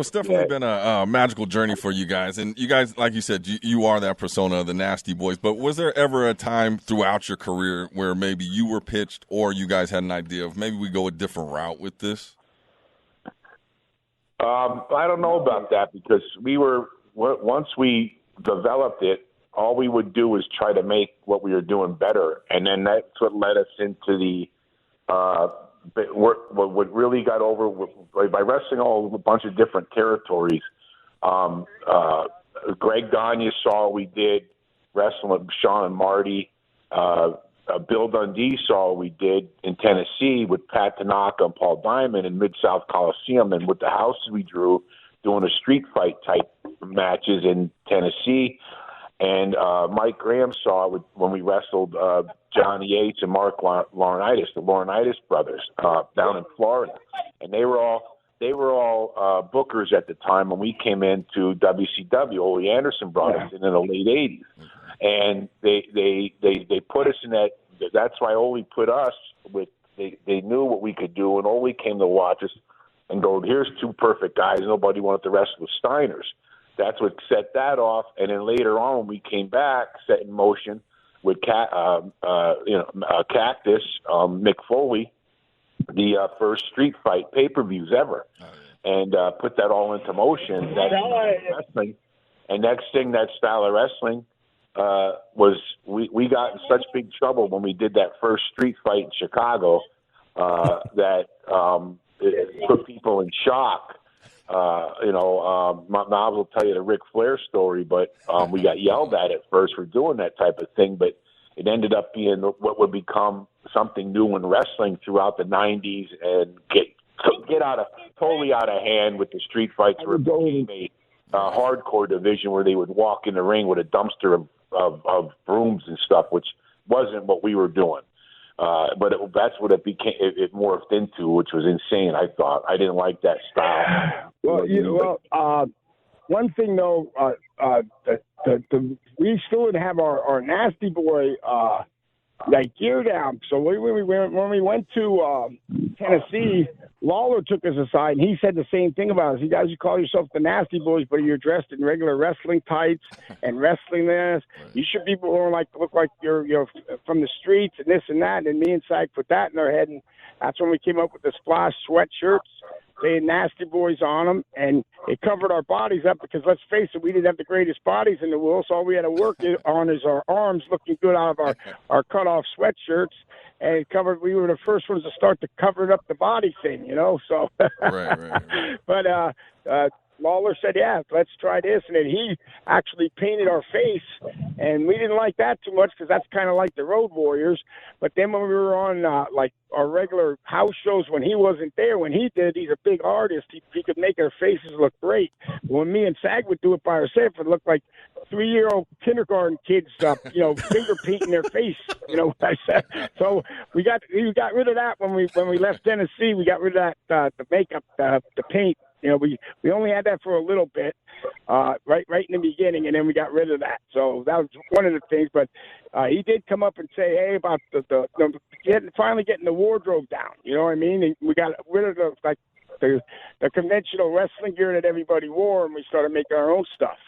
It's definitely been a magical journey for you guys. And you guys, like you said, you are that persona of the Nasty Boys. But was there ever a time throughout your career where maybe you were pitched or you guys had an idea of maybe we go a different route with this? I don't know about that because once we developed it, all we would do was try to make what we were doing better. And then that's what led us into the what really got over by wrestling a bunch of different territories. Greg Gagne saw what we did wrestling with Sean and Marty. Bill Dundee saw what we did in Tennessee with Pat Tanaka and Paul Diamond in Mid-South Coliseum, and with the houses we drew doing a street fight type matches in Tennessee. And Mike Graham saw it when we wrestled Johnny Yates and Mark Laurinaitis, the Laurinaitis brothers, down in Florida. And they were all bookers at the time when we came into WCW. Ole Anderson brought us in the late '80s, and they put us in that. That's why Ole put us with. They knew what we could do, and Ole came to watch us and go, "Here's two perfect guys. Nobody wanted to wrestle with Steiners." That's what set that off, and then later on, when we came back, set in motion with Cactus, Mick Foley, the first street fight pay-per-views ever, and put that all into motion. That wrestling, and next thing, that style of wrestling was we got in such big trouble when we did that first street fight in Chicago that it put people in shock. Knobs will tell you the Ric Flair story, but we got yelled at first for doing that type of thing, but it ended up being what would become something new in wrestling throughout the 90s and get totally out of hand with the street fights where it became a hardcore division where they would walk in the ring with a dumpster of brooms and stuff, which wasn't what we were doing. But that's what it became. It morphed into, which was insane. I thought I didn't like that style. One thing though, we still would have our Nasty Boy gear down. So when we went to Tennessee, Lawler took us aside and he said the same thing about us. You guys, you call yourself the Nasty Boys, but you're dressed in regular wrestling tights and wrestling this. You should be more look like you're from the streets and this and that. And me and Sag put that in our head, and that's when we came up with the Splash sweatshirts. They had Nasty Boys on them, and it covered our bodies up because, let's face it, we didn't have the greatest bodies in the world, so all we had to work on is our arms looking good out of our cut-off sweatshirts, and it covered. We were the first ones to start to cover up the body thing, so. Right. But Lawler said, yeah, let's try this, and then he actually painted our face, and we didn't like that too much because that's kind of like the Road Warriors. But then when we were on our regular house shows when he wasn't there, when he did, he's a big artist. He could make our faces look great. When me and Sag would do it by ourselves, it looked like 3-year-old kindergarten kids, finger painting their face. What I said. So we got rid of that when we left Tennessee. We got rid of that the makeup, the paint. We only had that for a little bit, right in the beginning, and then we got rid of that. So that was one of the things. But he did come up and say, hey, about finally getting the wardrobe down. You know what I mean? And we got rid of the conventional wrestling gear that everybody wore, and we started making our own stuff.